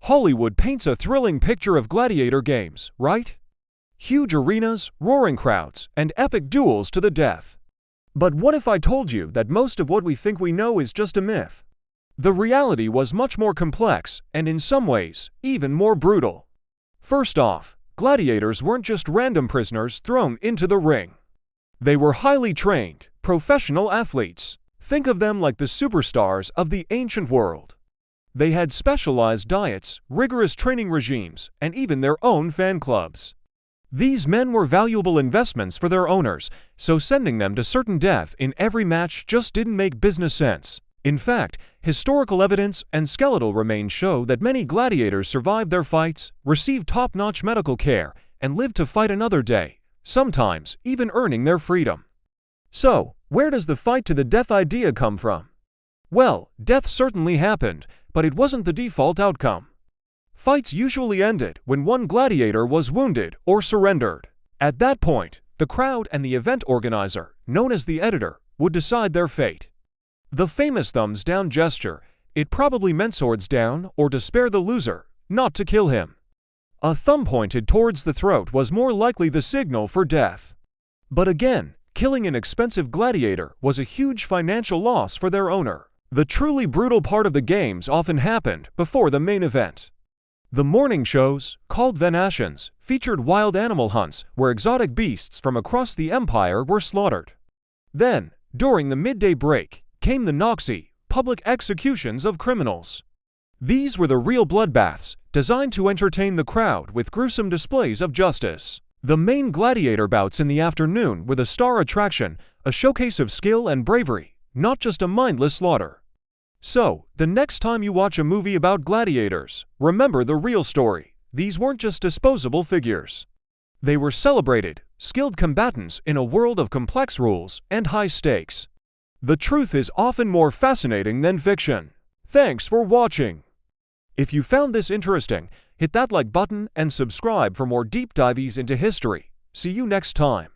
Hollywood paints a thrilling picture of gladiator games, right? Huge arenas, roaring crowds, and epic duels to the death. But what if I told you that most of what we think we know is just a myth? The reality was much more complex, and in some ways, even more brutal. First off, gladiators weren't just random prisoners thrown into the ring. They were highly trained, professional athletes. Think of them like the superstars of the ancient world. They had specialized diets, rigorous training regimes, and even their own fan clubs. These men were valuable investments for their owners, so sending them to certain death in every match just didn't make business sense. In fact, historical evidence and skeletal remains show that many gladiators survived their fights, received top-notch medical care, and lived to fight another day, sometimes even earning their freedom. So, where does the fight to the death idea come from? Well, death certainly happened, but it wasn't the default outcome. Fights usually ended when one gladiator was wounded or surrendered. At that point, the crowd and the event organizer, known as the editor, would decide their fate. The famous thumbs down gesture, it probably meant swords down or to spare the loser, not to kill him. A thumb pointed towards the throat was more likely the signal for death. But again, killing an expensive gladiator was a huge financial loss for their owner. The truly brutal part of the games often happened before the main event. The morning shows, called venations, featured wild animal hunts where exotic beasts from across the empire were slaughtered. Then, during the midday break, came the noxi, public executions of criminals. These were the real bloodbaths, designed to entertain the crowd with gruesome displays of justice. The main gladiator bouts in the afternoon were the star attraction, a showcase of skill and bravery, not just a mindless slaughter. So, the next time you watch a movie about gladiators, remember the real story. These weren't just disposable figures. They were celebrated, skilled combatants in a world of complex rules and high stakes. The truth is often more fascinating than fiction. Thanks for watching. If you found this interesting, hit that like button and subscribe for more deep dives into history. See you next time.